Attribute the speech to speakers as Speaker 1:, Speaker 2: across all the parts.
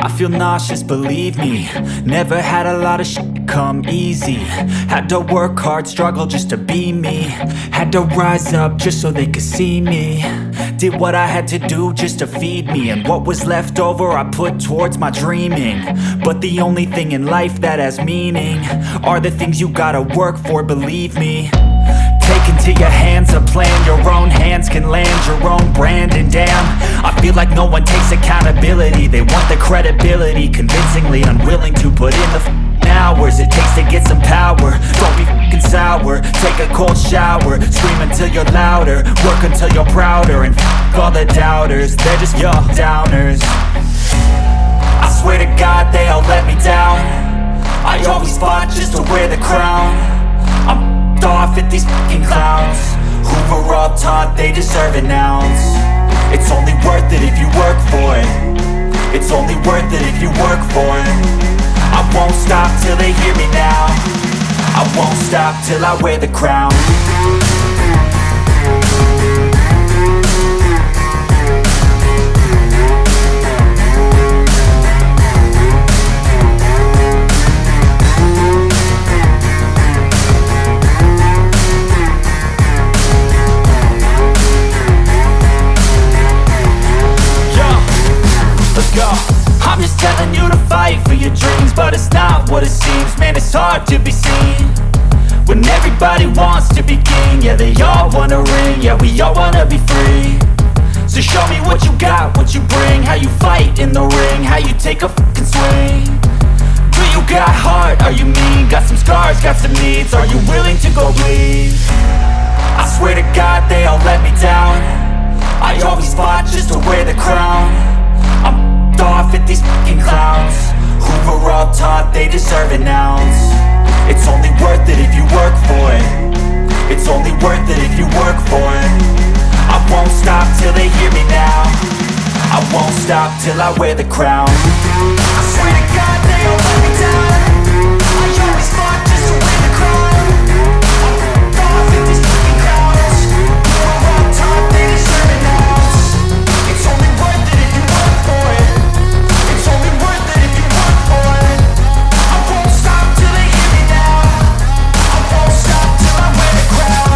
Speaker 1: I feel nauseous, believe me. Never had a lot of shit come easy. Had to work hard, struggle just to be me. Had to rise up just so they could see me. Did what I had to do just to feed me, and what was left over I put towards my dreaming. But the only thing in life that has meaning are the things you gotta work for, believe me. Take into your hands a plan, your own hands can land your own brand. And damn, I feel like no one takes accountability. They want the credibility, convincingly unwilling to put in the hours it takes to get some power. Don't be f***ing sour, take a cold shower. Scream until you're louder, work until you're prouder. And f*** all the doubters, they're just your downers. I swear to God they all let me down. I always fought just to wear the crown. I'm off at these fucking clowns who were all taught they deserve an ounce. It's only worth it if you work for it. It's only worth it if you work for it. I won't stop till they hear me now. I won't stop till I wear the crown. I'm just telling you to fight for your dreams, but it's not what it seems. Man, it's hard to be seen when everybody wants to be king. Yeah, they all wanna ring, yeah, we all wanna be free. So show me what you got, what you bring, how you fight in the ring, how you take a fucking swing. Do you got heart, are you mean? Got some scars, got some needs, are you willing to go bleed? I swear to God they all let me down. I always fought just to wear the crown. I'm off at these fucking clowns who were all taught they deserve an ounce. It's only worth it if you work for it. It's only worth it if you work for it. I won't stop till they hear me now. I won't stop till I wear the crown. I swear to God they all let me down. I always fought just to wear the crown. I'm off at these fucking clowns who were all taught they deserve an ounce. It's only worth it if you work for it. It's only worth it if you work for it. I won't stop till they hear me now. I won't stop till I wear the crown.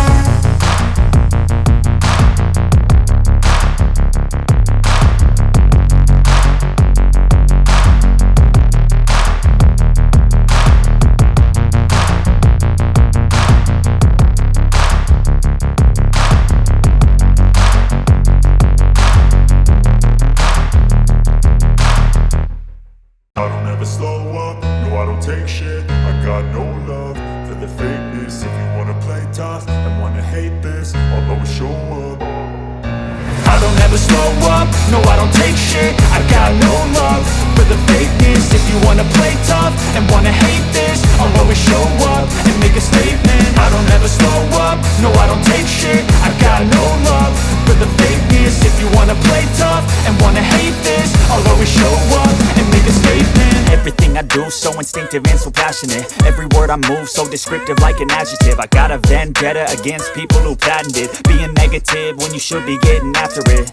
Speaker 2: I don't ever slow up, no I don't take shit. I got no love for the fakeness. If you wanna play tough and wanna hate this, I'll always show up.
Speaker 1: I don't ever slow up, no I don't take shit. I got no love for the fakeness. If you wanna play tough and wanna hate this, I'll always show up and make a statement. I don't ever slow up, no I don't take shit. I got no love for the fakeness. If you wanna play tough and wanna hate this, I'll always show up and make a statement. Everything I do so instinctive and so passionate. Every word I move so descriptive like an adjective. I got a vendetta against people who patented being negative when you should be getting after it.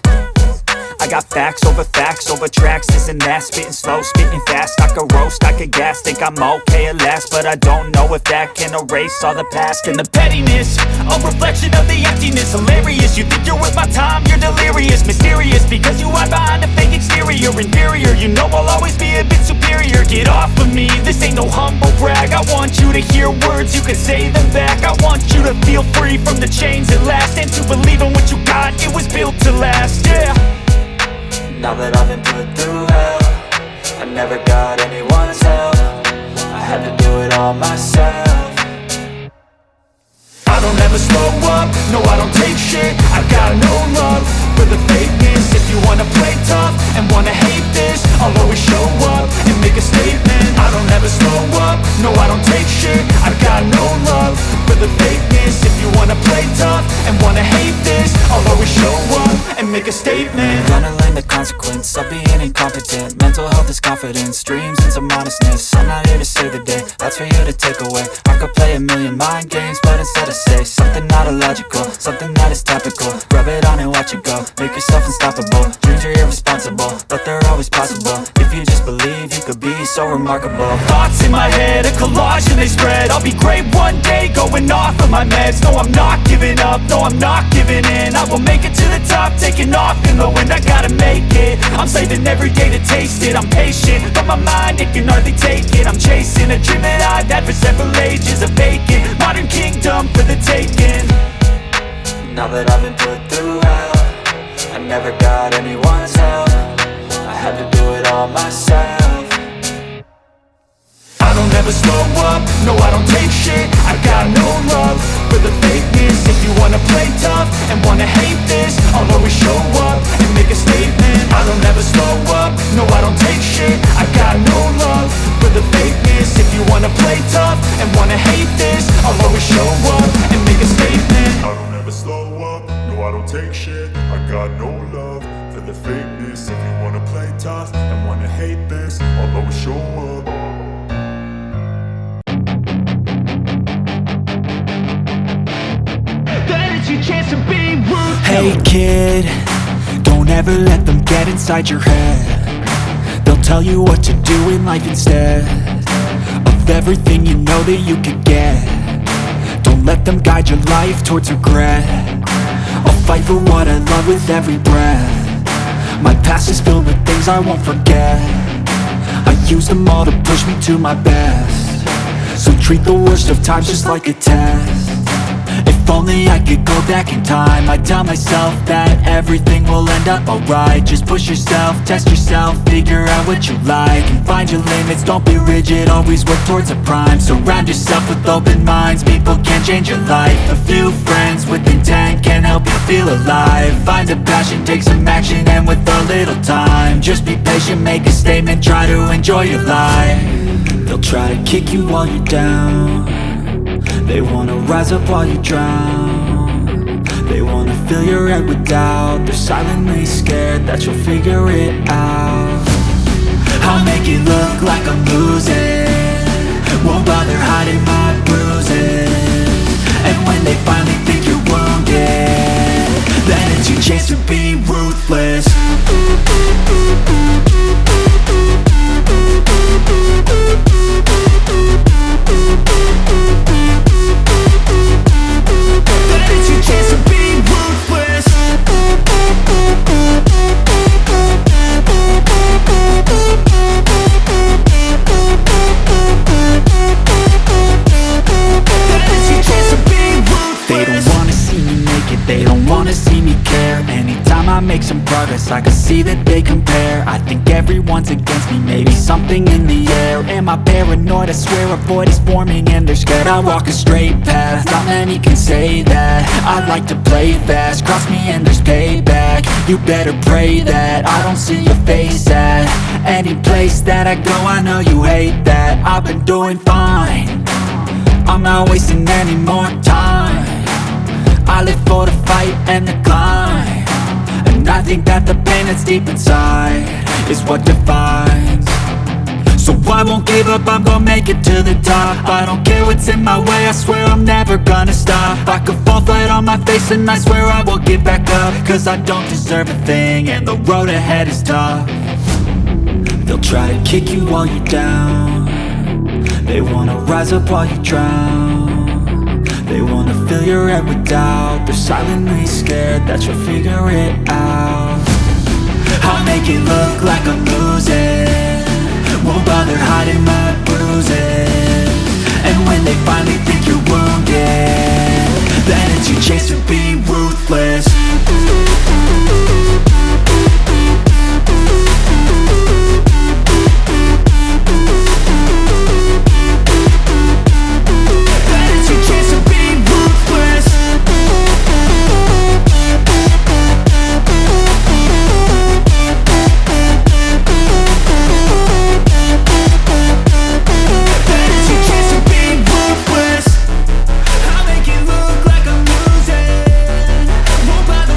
Speaker 1: I got facts over tracks, this and that. Spitting slow, spitting fast. I could roast, I could gas. Think I'm okay at last, but I don't know if that can erase all the past. And the pettiness, a reflection of the emptiness. Hilarious, you think you're worth my time, you're delirious. Mysterious, because you hide behind a fake exterior. Inferior, you know I'll always be a bit superior. Get off of me, this ain't no humble brag. I want you to hear words, you can say them back. I want you to feel free from the chains at last, and to believe in what you got, it was built to last, yeah. Now that I've been put through hell, I never got anyone's help. I had to do it all myself. I don't ever slow up, no I don't take shit. I got no love for the fakeness. If you wanna play tough and wanna hate this, I'll always show up and make a statement. I don't ever slow up, no I don't take shit. I got no love for the fakeness. If you wanna play tough and wanna hate this, I'll always show up and make a statement. Gonna learn the consequence of being incompetent. competent. Mental health is confidence, dreams and some honestness. I'm not here to save the day, that's for you to take away. I could play a million mind games, but instead I say something not illogical, something that is topical. Rub it on and watch it go, make yourself unstoppable. Dreams are irresponsible, but they're always possible. If you just believe, you could be so remarkable. Thoughts in my head, a collage and they spread. I'll be great one day, going off of my meds. No, I'm not giving up, no, I'm not giving in. I will make it to the top, taking off in the wind. I gotta make it, I'm saving every day to taste it. I'm patient, but my mind, it can hardly take it. I'm chasing a dream that I've had for several ages. A vacant, modern kingdom for the taking. Now that I've been put through hell, I never got anyone's help. I had to do it all myself. I don't ever slow up, no I don't take shit. I got no love for the fakeness. If you wanna play tough and wanna hate this, I'll always show up and make a statement. I don't ever slow up, no I don't take shit. I got no love for the fakeness. If you wanna play tough and wanna hate this, I'll always show up and make a statement.
Speaker 2: I don't ever slow up, no I don't take shit. I got no love for the fakeness. If you wanna play tough and wanna hate this, I'll always show up.
Speaker 1: Hey kid, don't ever let them get inside your head. They'll tell you what to do in life instead of everything you know that you could get. Don't let them guide your life towards regret. I'll fight for what I love with every breath. My past is filled with things I won't forget. I use them all to push me to my best. So treat the worst of times just like a test. If only I could go back in time, I'd tell myself that everything will end up alright. Just push yourself, test yourself, figure out what you like, and find your limits, don't be rigid, always work towards a prime. Surround yourself with open minds, people can change your life. A few friends with intent can help you feel alive. Find a passion, take some action, and with a little time, just be patient, make a statement, try to enjoy your life. They'll try to kick you while you're down, they wanna rise up while you drown. They wanna fill your head with doubt. They're silently scared that you'll figure it out. I'll make it look like I'm losing, won't bother hiding my bruises. And when they finally think you're wounded, then it's your chance to be ruthless. Make some progress, I can see that they compare. I think everyone's against me, maybe something in the air. Am I paranoid? I swear a void is forming and they're scared. I walk a straight path, not many can say that. I like to play fast, cross me and there's payback. You better pray that I don't see your face at any place that I go. I know you hate that. I've been doing fine, I'm not wasting any more time. I live for the fight and the climb, and I think that the pain that's deep inside is what defines. So I won't give up, I'm gonna make it to the top. I don't care what's in my way, I swear I'm never gonna stop. I could fall flat on my face and I swear I will get back up, cause I don't deserve a thing and the road ahead is tough. They'll try to kick you while you're down, they wanna rise up while you drown. They wanna fill your head with doubt. They're silently scared that you'll figure it out. I'll make it look like I'm losing, won't bother hiding my bruises. And when they finally think you're wounded, then it's your chance to be ruthless. Won't bother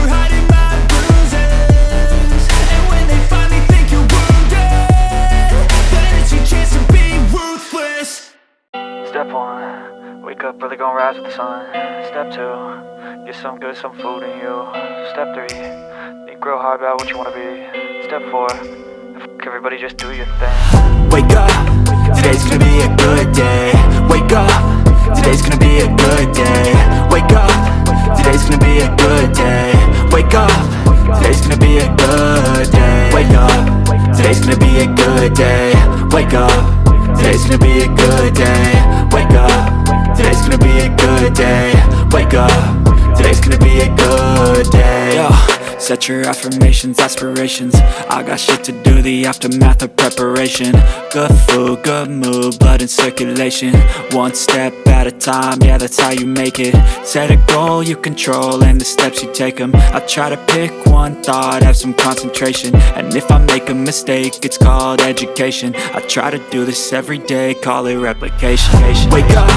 Speaker 3: rise with the sun. Step 2, get some good, some food in you. Step 3, think real hard about what you wanna be. Step 4, fuck everybody, just do your thing.
Speaker 1: Wake up, today's gonna be a good day. Wake up, today's gonna be a good day. Wake up, today's gonna be a good day. Wake up, today's gonna be a good day. Wake up, today's gonna be a good day. Wake up, today's gonna be a good day. Wake up, today's gonna be a good day. Wake up, today's gonna be a good day. Yo, set your affirmations, aspirations. I got shit to do, the aftermath of preparation. Good food, good mood, blood in circulation. One step at a time, yeah, that's how you make it. Set a goal you control and the steps you take them. I try to pick one thought, have some concentration. And if I make a mistake, it's called education. I try to do this every day, call it replication. Wake up,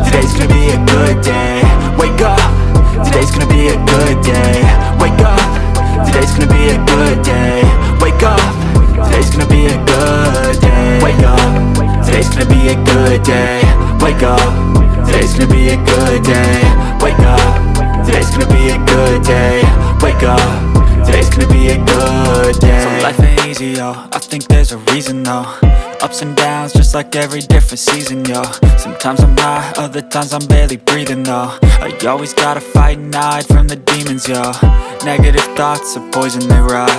Speaker 1: today's gonna be a good day. Wake up, today's gonna be a good day. Wake up, today's gonna be a good day. Wake up, today's gonna be a good day. Wake up, today's gonna be a good day. Wake up, today's gonna be a good day. Wake up, today's gonna be a good day. Wake up, today's gonna be a good day. So life ain't easy, yo, I think there's a reason though. Ups and downs, just like every different season, yo. Sometimes I'm high, other times I'm barely breathing, though. I always gotta fight and hide from the demons, yo. Negative thoughts are poison, they rot.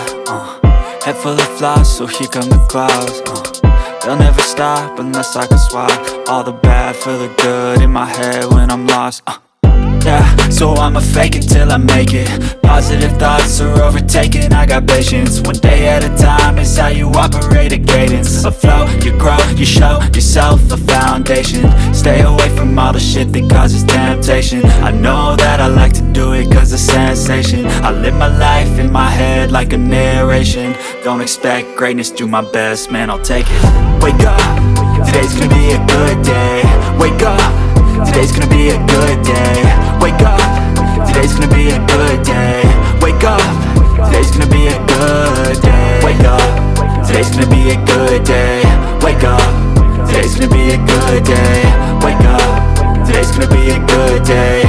Speaker 1: Head full of flies, so here come the clouds. They'll never stop unless I can swap all the bad for the good in my head when I'm lost. Yeah, so I'ma fake it till I make it. Positive thoughts are overtaken, I got patience. One day at a time is how you operate a cadence. A flow, you grow, you show yourself a foundation. Stay away from all the shit that causes temptation. I know that I like to do it cause it's sensation. I live my life in my head like a narration. Don't expect greatness, do my best, man, I'll take it. Wake up, today's gonna be a good day. Wake up, today's gonna be a good day. Wake up, today's gonna be a good day. Wake up, today's gonna be a good day. Wake up, today's gonna be a good day. Wake up, today's gonna be a good day. Wake up, today's gonna be a good day.